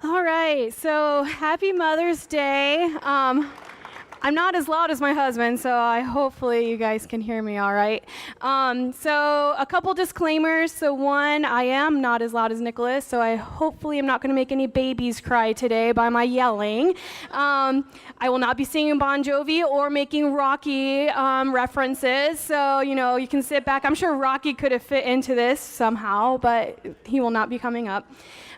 All right, so happy Mother's Day. I'm not as loud as my husband, so hopefully you guys can hear me all right. So a couple disclaimers. So one, I am not as loud as Nicholas, so I hopefully am not going to make any babies cry today by my yelling. I will not be singing Bon Jovi or making Rocky references, so you can sit back. I'm sure Rocky could have fit into this somehow, but he will not be coming up.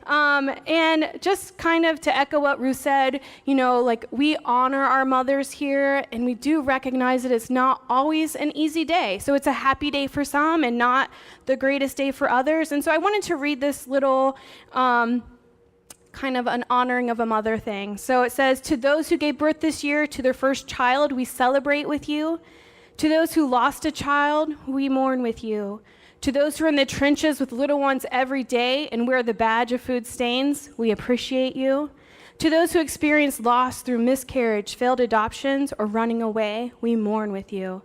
And just kind of to echo what Ruth said, we honor our mothers here, and we do recognize that it's not always an easy day. So it's a happy day for some and not the greatest day for others. And so I wanted to read this little kind of an honoring of a mother thing. So it says, "To those who gave birth this year to their first child, we celebrate with you. To those who lost a child, we mourn with you. To those who are in the trenches with little ones every day and wear the badge of food stains, we appreciate you. To those who experience loss through miscarriage, failed adoptions, or running away, we mourn with you.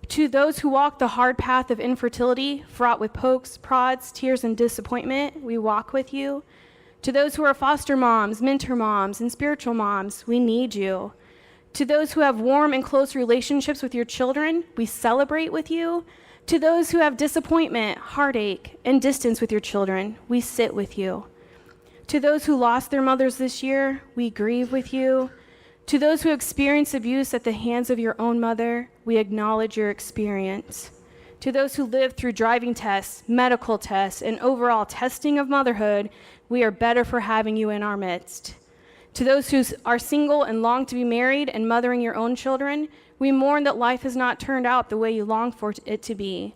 To those who walk the hard path of infertility, fraught with pokes, prods, tears, and disappointment, we walk with you. To those who are foster moms, mentor moms, and spiritual moms, we need you. To those who have warm and close relationships with your children, we celebrate with you. To those who have disappointment, heartache, and distance with your children, we sit with you. To those who lost their mothers this year, we grieve with you. To those who experience abuse at the hands of your own mother, we acknowledge your experience. To those who live through driving tests, medical tests, and overall testing of motherhood, we are better for having you in our midst. To those who are single and long to be married and mothering your own children, we mourn that life has not turned out the way you long for it to be.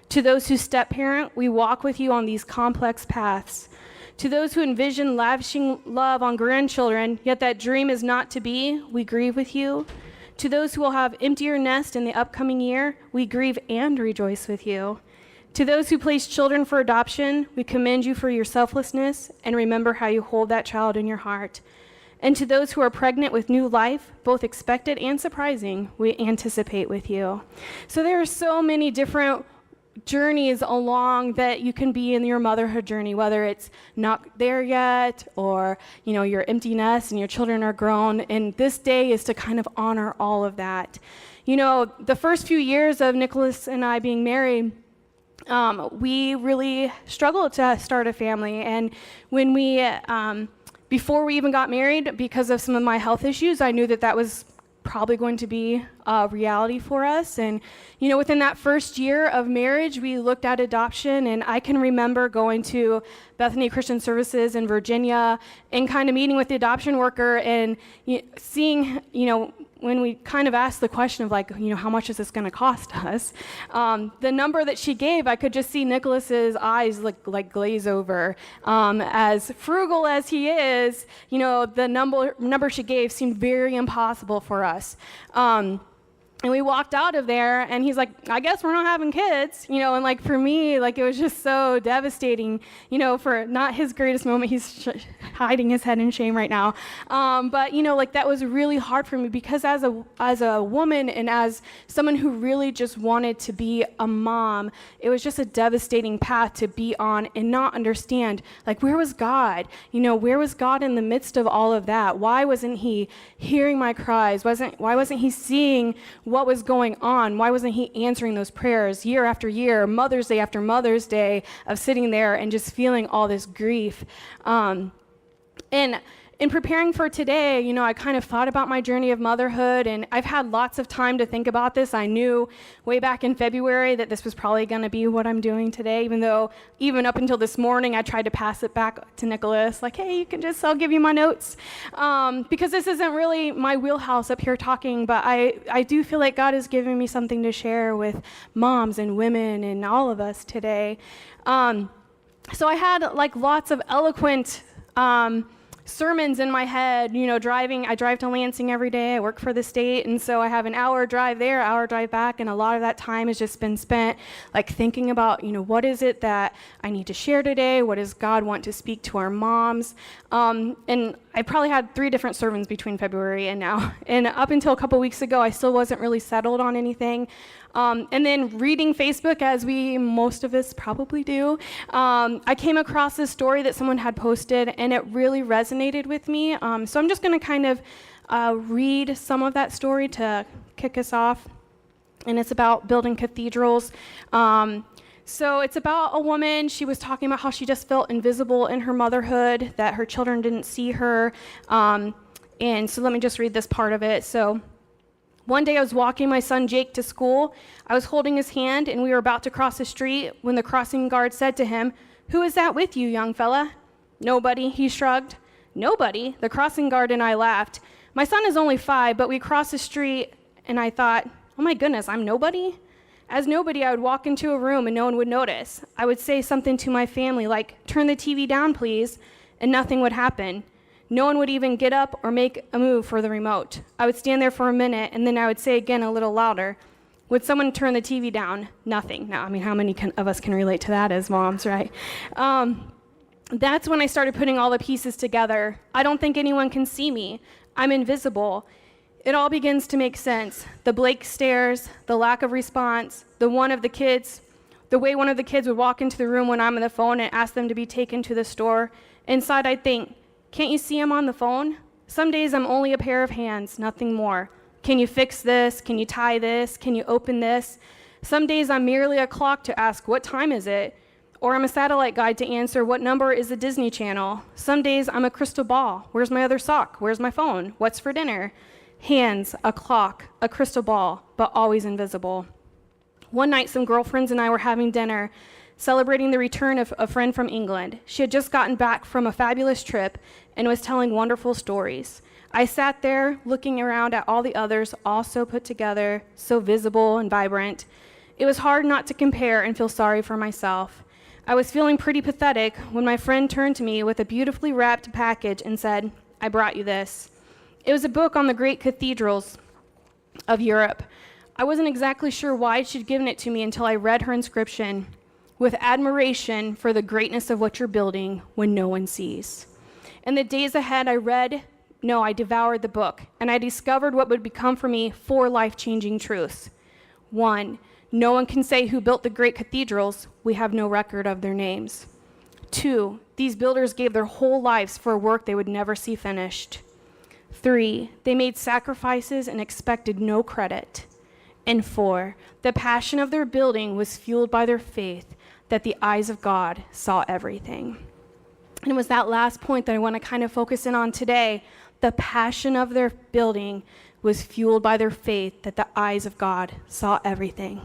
To those who step-parent, we walk with you on these complex paths. To those who envision lavishing love on grandchildren, yet that dream is not to be, we grieve with you. To those who will have emptier nest in the upcoming year, we grieve and rejoice with you. To those who place children for adoption, we commend you for your selflessness and remember how you hold that child in your heart. And to those who are pregnant with new life, both expected and surprising, we anticipate with you." So there are so many different journeys along that you can be in your motherhood journey, whether it's not there yet or, your empty nest and your children are grown. And this day is to kind of honor all of that. The first few years of Nicholas and I being married, we really struggled to start a family. And when before we even got married, because of some of my health issues, I knew that was probably going to be a reality for us. And, within that first year of marriage, we looked at adoption, and I can remember going to Bethany Christian Services in Virginia and kind of meeting with the adoption worker and seeing, when we kind of asked the question of how much is this going to cost us, the number that she gave, I could just see Nicholas's eyes like glaze over. As frugal as he is, the number she gave seemed very impossible for us. And we walked out of there, and he's like, "I guess we're not having kids," and for me, it was just so devastating, for not his greatest moment. He's hiding his head in shame right now. But, that was really hard for me because as a woman and as someone who really just wanted to be a mom, it was just a devastating path to be on and not understand, where was God? Where was God in the midst of all of that? Why wasn't he hearing my cries? Why wasn't he seeing what was going on? Why wasn't he answering those prayers year after year, Mother's Day after Mother's Day, of sitting there and just feeling all this grief? And in preparing for today, I kind of thought about my journey of motherhood, and I've had lots of time to think about this. I knew way back in February that this was probably going to be what I'm doing today, even though even up until this morning, I tried to pass it back to Nicholas, hey, I'll give you my notes. Because this isn't really my wheelhouse up here talking, but I do feel like God is giving me something to share with moms and women and all of us today. So I had lots of eloquent sermons in my head, I drive to Lansing every day. I work for the state, and so I have an hour drive there, hour drive back, and a lot of that time has just been spent thinking about, what is it that I need to share today? What does God want to speak to our moms? And I probably had 3 different sermons between February and now. And up until a couple weeks ago, I still wasn't really settled on anything. And then reading Facebook, as most of us probably do, I came across this story that someone had posted, and it really resonated with me. So I'm just going to kind of read some of that story to kick us off. And it's about building cathedrals. So it's about a woman. She was talking about how she just felt invisible in her motherhood, that her children didn't see her. And so let me just read this part of it. So one day I was walking my son Jake to school. I was holding his hand, and we were about to cross the street when the crossing guard said to him, "Who is that with you, young fella?" "Nobody," he shrugged. "Nobody?" The crossing guard and I laughed. My son is only 5, but we crossed the street, and I thought, oh my goodness, I'm nobody? As nobody, I would walk into a room and no one would notice. I would say something to my family like, "Turn the TV down, please," and nothing would happen. No one would even get up or make a move for the remote. I would stand there for a minute, and then I would say again a little louder, "Would someone turn the TV down?" Nothing. Now, how many of us can relate to that as moms, right? That's when I started putting all the pieces together. I don't think anyone can see me. I'm invisible. It all begins to make sense. The blank stares, the lack of response, the way one of the kids would walk into the room when I'm on the phone and ask them to be taken to the store. Inside I'd think, can't you see him on the phone? Some days I'm only a pair of hands, nothing more. Can you fix this? Can you tie this? Can you open this? Some days I'm merely a clock to ask, what time is it? Or I'm a satellite guide to answer, what number is the Disney Channel? Some days I'm a crystal ball. Where's my other sock? Where's my phone? What's for dinner? Hands, a clock, a crystal ball, but always invisible. One night, some girlfriends and I were having dinner, celebrating the return of a friend from England. She had just gotten back from a fabulous trip and was telling wonderful stories. I sat there looking around at all the others, all so put together, so visible and vibrant. It was hard not to compare and feel sorry for myself. I was feeling pretty pathetic when my friend turned to me with a beautifully wrapped package and said, "I brought you this." It was a book on the great cathedrals of Europe. I wasn't exactly sure why she'd given it to me until I read her inscription, "With admiration for the greatness of what you're building when no one sees." In the days ahead, I devoured the book, and I discovered what would become for me 4 life-changing truths. 1, no one can say who built the great cathedrals. We have no record of their names. 2, these builders gave their whole lives for a work they would never see finished. 3, they made sacrifices and expected no credit. And 4, the passion of their building was fueled by their faith that the eyes of God saw everything. And it was that last point that I want to kind of focus in on today. The passion of their building was fueled by their faith that the eyes of God saw everything.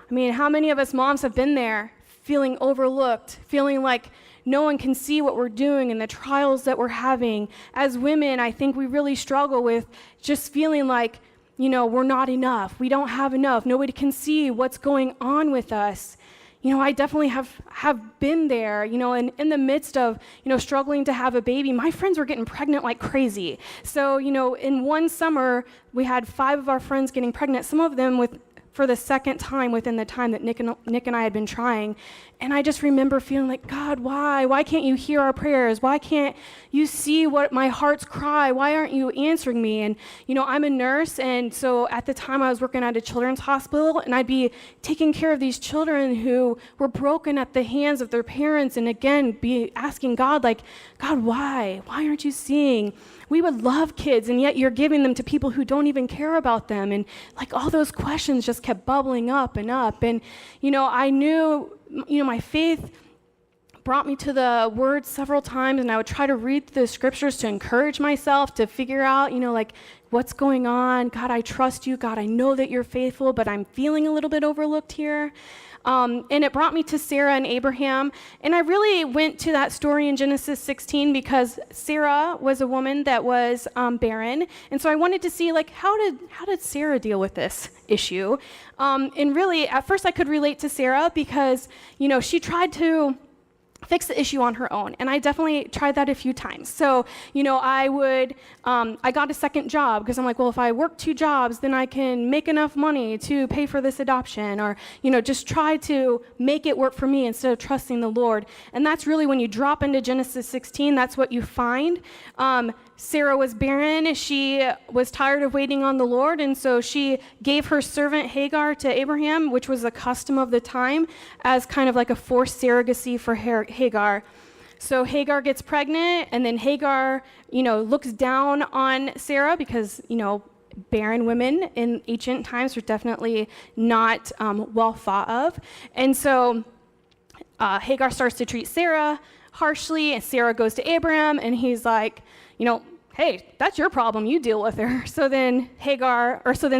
I mean, how many of us moms have been there feeling overlooked, feeling like no one can see what we're doing and the trials that we're having? As women, I think we really struggle with just feeling like, we're not enough. We don't have enough. Nobody can see what's going on with us. I definitely have been there, and in the midst of, struggling to have a baby. My friends were getting pregnant like crazy. So, in one summer, we had 5 of our friends getting pregnant, some of them for the second time within the time that Nick and I had been trying. And I just remember feeling like, God, why? Why can't you hear our prayers? Why can't you see what my heart's cry? Why aren't you answering me? And, I'm a nurse, and so at the time I was working at a children's hospital, and I'd be taking care of these children who were broken at the hands of their parents, and again, be asking God, like, God, why? Why aren't you seeing? We would love kids, and yet you're giving them to people who don't even care about them. And like all those questions just kept bubbling up and up. And, I knew, my faith brought me to the word several times, and I would try to read the scriptures to encourage myself to figure out, what's going on. God, I trust you. God, I know that you're faithful, but I'm feeling a little bit overlooked here. And it brought me to Sarah and Abraham. And I really went to that story in Genesis 16 because Sarah was a woman that was barren. And so I wanted to see, how did Sarah deal with this issue? And really, at first I could relate to Sarah because, she tried to fix the issue on her own. And I definitely tried that a few times. So, I got a second job because I'm like, well, if I work 2 jobs, then I can make enough money to pay for this adoption, or, just try to make it work for me instead of trusting the Lord. And that's really when you drop into Genesis 16, that's what you find. Sarah was barren. She was tired of waiting on the Lord, and so she gave her servant Hagar to Abraham, which was a custom of the time, as kind of like a forced surrogacy for Hagar. So Hagar gets pregnant, and then Hagar, looks down on Sarah because, barren women in ancient times were definitely not well thought of. And so Hagar starts to treat Sarah harshly, and Sarah goes to Abraham, and he's like, hey, that's your problem, you deal with her. So then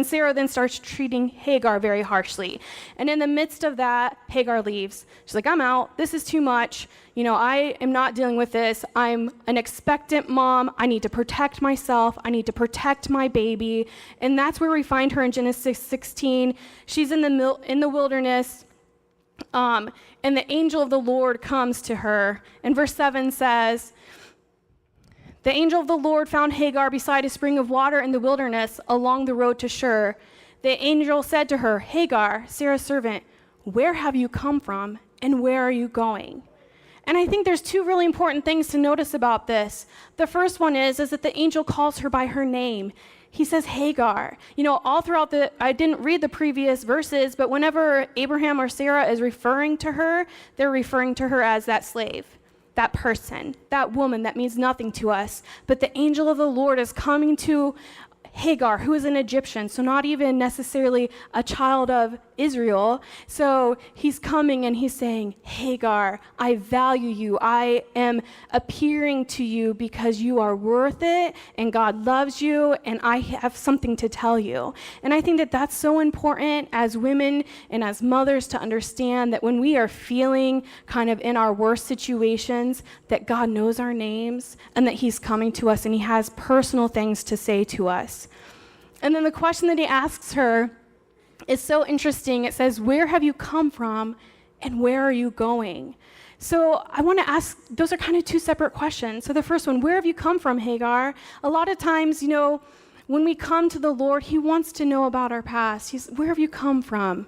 Sarah then starts treating Hagar very harshly. And in the midst of that, Hagar leaves. She's like, I'm out, this is too much. I am not dealing with this. I'm an expectant mom. I need to protect myself. I need to protect my baby. And that's where we find her in Genesis 16. She's in the wilderness. And the angel of the Lord comes to her. And verse 7 says, the angel of the Lord found Hagar beside a spring of water in the wilderness along the road to Shur. The angel said to her, Hagar, Sarah's servant, where have you come from and where are you going? And I think there's 2 really important things to notice about this. The first one is that the angel calls her by her name. He says Hagar. All throughout I didn't read the previous verses, but whenever Abraham or Sarah is referring to her, they're referring to her as that slave, that person, that woman that means nothing to us. But the angel of the Lord is coming to Hagar, who is an Egyptian, so not even necessarily a child of Israel. So he's coming and he's saying, Hagar, I value you. I am appearing to you because you are worth it and God loves you and I have something to tell you. And I think that that's so important as women and as mothers to understand that when we are feeling kind of in our worst situations, that God knows our names and that he's coming to us and he has personal things to say to us. And then the question that he asks her is so interesting. It says, where have you come from and where are you going? So I want to ask, those are kind of 2 separate questions. So the first one, where have you come from, Hagar? A lot of times, when we come to the Lord, he wants to know about our past. Where have you come from?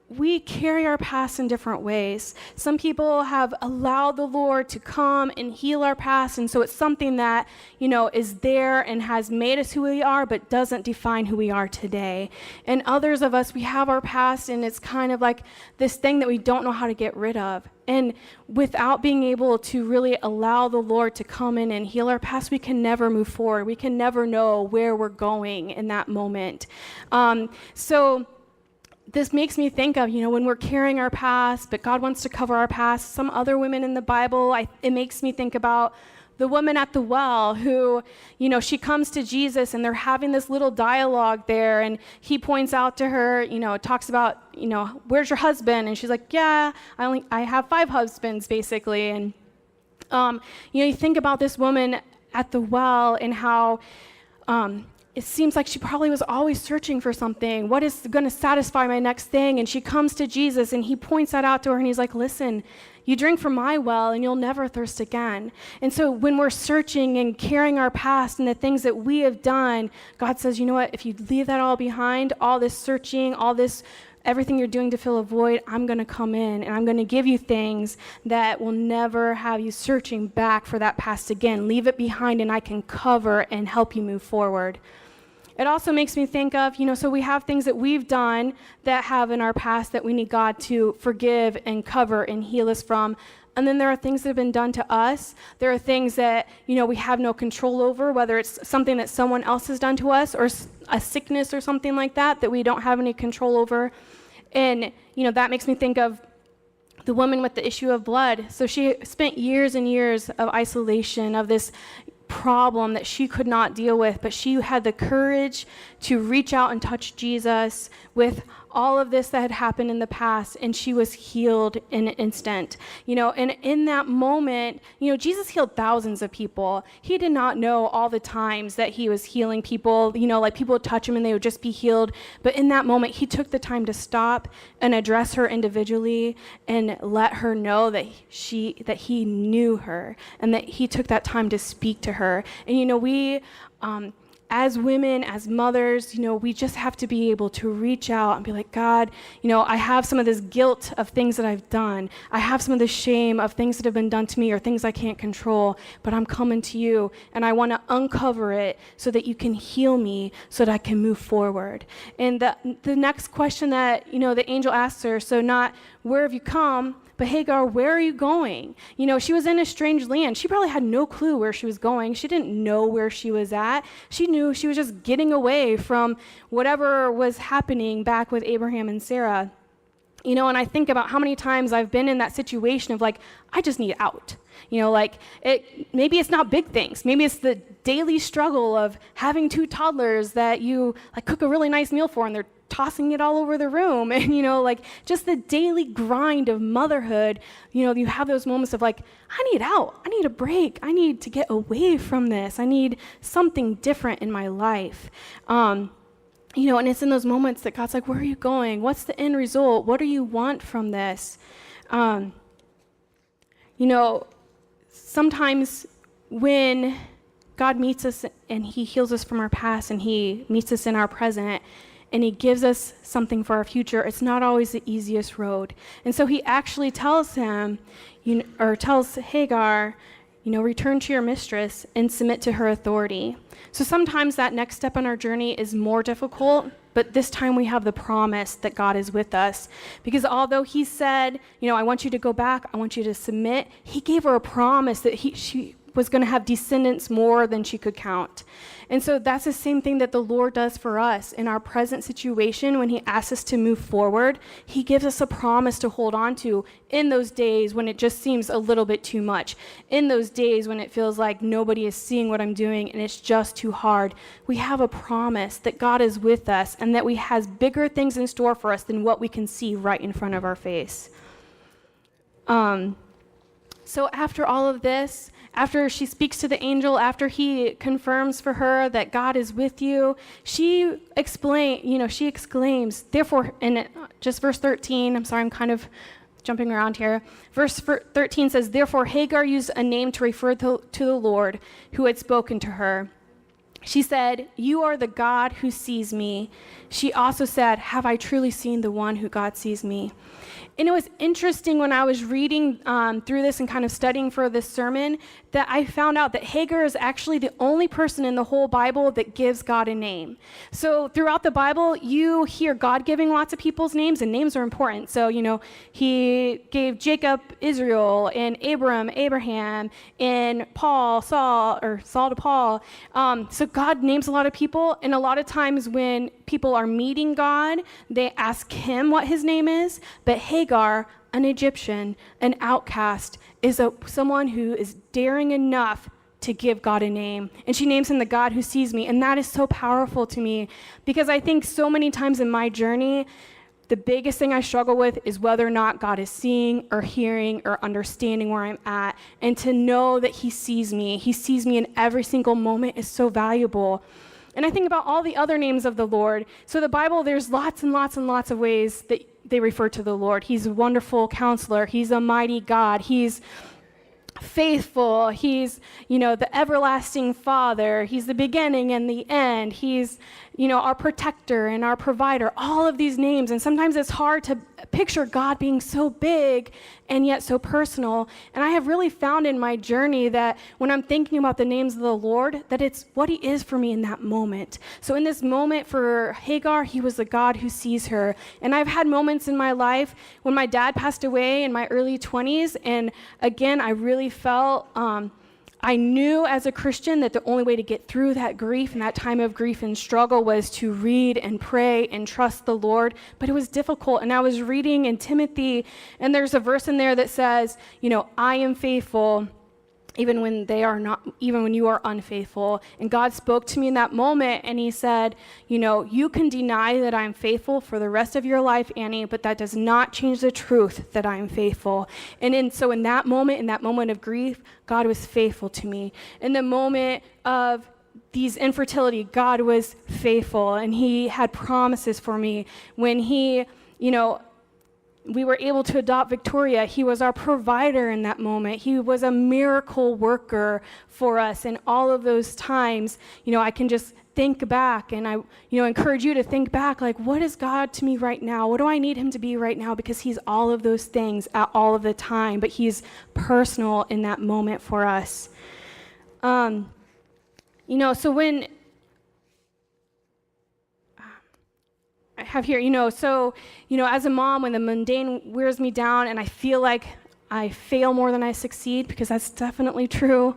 We carry our past in different ways. Some people have allowed the Lord to come and heal our past, and so it's something that, is there and has made us who we are, but doesn't define who we are today. And others of us, we have our past, and it's kind of like this thing that we don't know how to get rid of. And without being able to really allow the Lord to come in and heal our past, we can never move forward. We can never know where we're going in that moment. This makes me think of, when we're carrying our past, but God wants to cover our past. Some other women in the Bible, it makes me think about the woman at the well who, she comes to Jesus and they're having this little dialogue there and he points out to her, talks about, where's your husband? And she's like, yeah, I have 5 husbands basically. And, you think about this woman at the well and how, it seems like she probably was always searching for something. What is going to satisfy my next thing? And she comes to Jesus and he points that out to her and he's like, listen, you drink from my well and you'll never thirst again. And so when we're searching and carrying our past and the things that we have done, God says, you know what, if you leave that all behind, all this searching, everything you're doing to fill a void, I'm going to come in and I'm going to give you things that will never have you searching back for that past again. Leave it behind and I can cover and help you move forward. It also makes me think of, so we have things that we've done that have in our past that we need God to forgive and cover and heal us from. And then there are things that have been done to us. There are things that, we have no control over, whether it's something that someone else has done to us or a sickness or something like that we don't have any control over. And, that makes me think of the woman with the issue of blood. So she spent years and years of isolation, of this problem that she could not deal with, but she had the courage to reach out and touch Jesus with all of this that had happened in the past, and she was healed in an instant. And in that moment, Jesus healed thousands of people. He did not know all the times that he was healing people, like people would touch him and they would just be healed. But in that moment, he took the time to stop and address her individually and let her know that he knew her, and that he took that time to speak to her. And we as women, as mothers, we just have to be able to reach out and be like, God, I have some of this guilt of things that I've done. I have some of the shame of things that have been done to me or things I can't control, but I'm coming to you, and I want to uncover it so that you can heal me so that I can move forward. And the next question that, the angel asks her, so not, where have you come? But Hagar, where are you going? She was in a strange land. She probably had no clue where she was going. She didn't know where she was at. She knew she was just getting away from whatever was happening back with Abraham and Sarah. And I think about how many times I've been in that situation of like, I just need out. Maybe it's not big things. Maybe it's the daily struggle of having 2 toddlers that you cook a really nice meal for, and they're tossing it all over the room, and just the daily grind of motherhood. You have those moments of like, I need out, I need a break, I need to get away from this, I need something different in my life. And it's in those moments that God's like, where are you going? What's the end result? What do you want from this? Sometimes when God meets us and he heals us from our past, and he meets us in our present, and he gives us something for our future, it's not always the easiest road. And so he actually tells him, tells Hagar, return to your mistress and submit to her authority. So sometimes that next step on our journey is more difficult, but this time we have the promise that God is with us. Because although he said, I want you to go back, I want you to submit, he gave her a promise that she was going to have descendants more than she could count. And so that's the same thing that the Lord does for us in our present situation. When he asks us to move forward, he gives us a promise to hold on to in those days when it just seems a little bit too much, in those days when it feels like nobody is seeing what I'm doing and it's just too hard. We have a promise that God is with us, and that he has bigger things in store for us than what we can see right in front of our face. So after all of this, after she speaks to the angel, after he confirms for her that God is with you, she exclaims, therefore, and just verse 13, I'm sorry, I'm kind of jumping around here. Verse 13 says, therefore Hagar used a name to refer to the Lord who had spoken to her. She said, you are the God who sees me. She also said, have I truly seen the one who God sees me? And it was interesting when I was reading through this and kind of studying for this sermon that I found out that Hagar is actually the only person in the whole Bible that gives God a name. So throughout the Bible, you hear God giving lots of people's names, and names are important. So, he gave Jacob Israel, and Abram, Abraham, and Saul to Paul. So God names a lot of people, and a lot of times when people are meeting God, they ask him what his name is. But Hagar, an Egyptian, an outcast, is someone who is daring enough to give God a name. And she names him the God who sees me. And that is so powerful to me, because I think so many times in my journey, the biggest thing I struggle with is whether or not God is seeing or hearing or understanding where I'm at. And to know that he sees me in every single moment, is so valuable. And I think about all the other names of the Lord. So the Bible, there's lots and lots and lots of ways that they refer to the Lord. He's a wonderful counselor. He's a mighty God. He's faithful. He's, the everlasting Father. He's the beginning and the end. He's, our protector and our provider. All of these names. And sometimes it's hard to picture God being so big and yet so personal. And I have really found in my journey that when I'm thinking about the names of the Lord, that it's what he is for me in that moment. So in this moment for Hagar, he was the God who sees her. And I've had moments in my life when my dad passed away in my early 20s. And again, I really felt, I knew as a Christian that the only way to get through that grief and that time of grief and struggle was to read and pray and trust the Lord. But it was difficult. And I was reading in Timothy, and there's a verse in there that says, I am faithful, even when you are unfaithful. And God spoke to me in that moment, and he said, you can deny that I'm faithful for the rest of your life, Annie, but that does not change the truth that I'm faithful. So in that moment of grief, God was faithful to me. In the moment of these infertility, God was faithful, and he had promises for me. When we were able to adopt Victoria, he was our provider in that moment. He was a miracle worker for us. And all of those times, I can just think back, and I encourage you to think back, like, what is God to me right now? What do I need him to be right now? Because he's all of those things at all of the time, but he's personal in that moment for us. So when I have here, as a mom, when the mundane wears me down and I feel like I fail more than I succeed, because that's definitely true,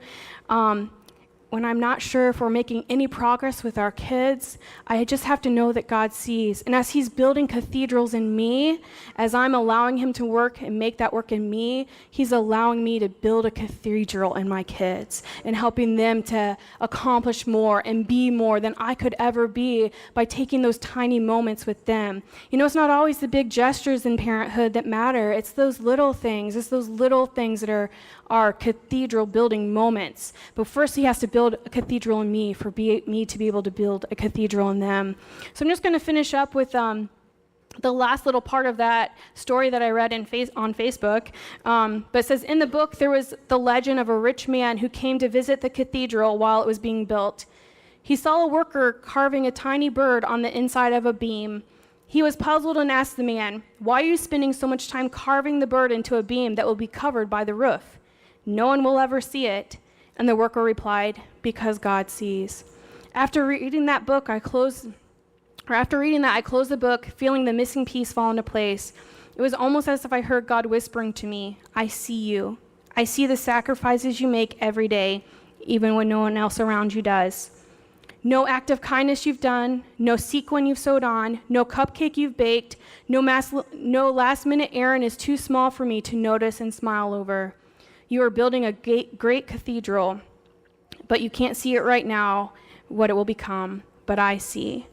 when I'm not sure if we're making any progress with our kids, I just have to know that God sees. And as he's building cathedrals in me, as I'm allowing him to work and make that work in me, he's allowing me to build a cathedral in my kids and helping them to accomplish more and be more than I could ever be by taking those tiny moments with them. It's not always the big gestures in parenthood that matter. It's those little things. It's those little things that are our cathedral building moments. But first he has to build a cathedral in me for me to be able to build a cathedral in them. So I'm just going to finish up with the last little part of that story that I read on Facebook. But it says, in the book, there was the legend of a rich man who came to visit the cathedral while it was being built. He saw a worker carving a tiny bird on the inside of a beam. He was puzzled and asked the man, "Why are you spending so much time carving the bird into a beam that will be covered by the roof? No one will ever see it." And the worker replied, "Because God sees." After reading that, I closed the book, feeling the missing piece fall into place. It was almost as if I heard God whispering to me, "I see you. I see the sacrifices you make every day, even when no one else around you does. No act of kindness you've done, no sequin you've sewed on, no cupcake you've baked, no last-minute errand is too small for me to notice and smile over. You are building a great cathedral, but you can't see it right now, what it will become, but I see.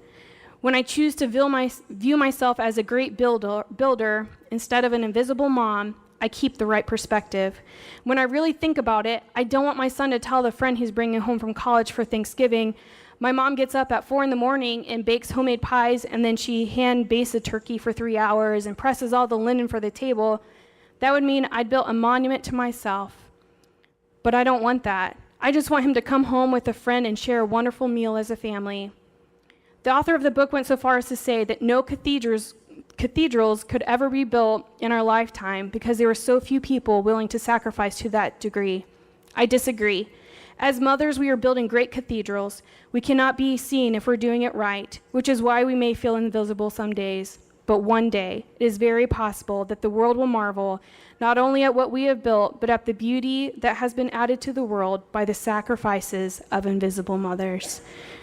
When I choose to view myself as a great builder instead of an invisible mom, I keep the right perspective. When I really think about it, I don't want my son to tell the friend he's bringing home from college for Thanksgiving, "My mom gets up at 4 a.m. and bakes homemade pies, and then she hand bastes a turkey for 3 hours and presses all the linen for the table." That would mean I'd built a monument to myself. But I don't want that. I just want him to come home with a friend and share a wonderful meal as a family. The author of the book went so far as to say that no cathedrals could ever be built in our lifetime because there were so few people willing to sacrifice to that degree. I disagree. As mothers, we are building great cathedrals. We cannot be seen if we're doing it right, which is why we may feel invisible some days. But one day, it is very possible that the world will marvel not only at what we have built, but at the beauty that has been added to the world by the sacrifices of invisible mothers.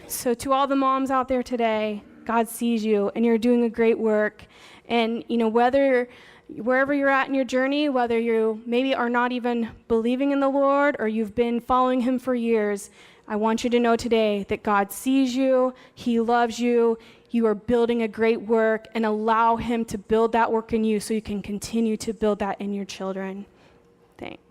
So to all the moms out there today, God sees you, and you're doing a great work. And wherever you're at in your journey, whether you maybe are not even believing in the Lord or you've been following him for years, I want you to know today that God sees you, he loves you, you are building a great work, and allow him to build that work in you so you can continue to build that in your children. Thanks.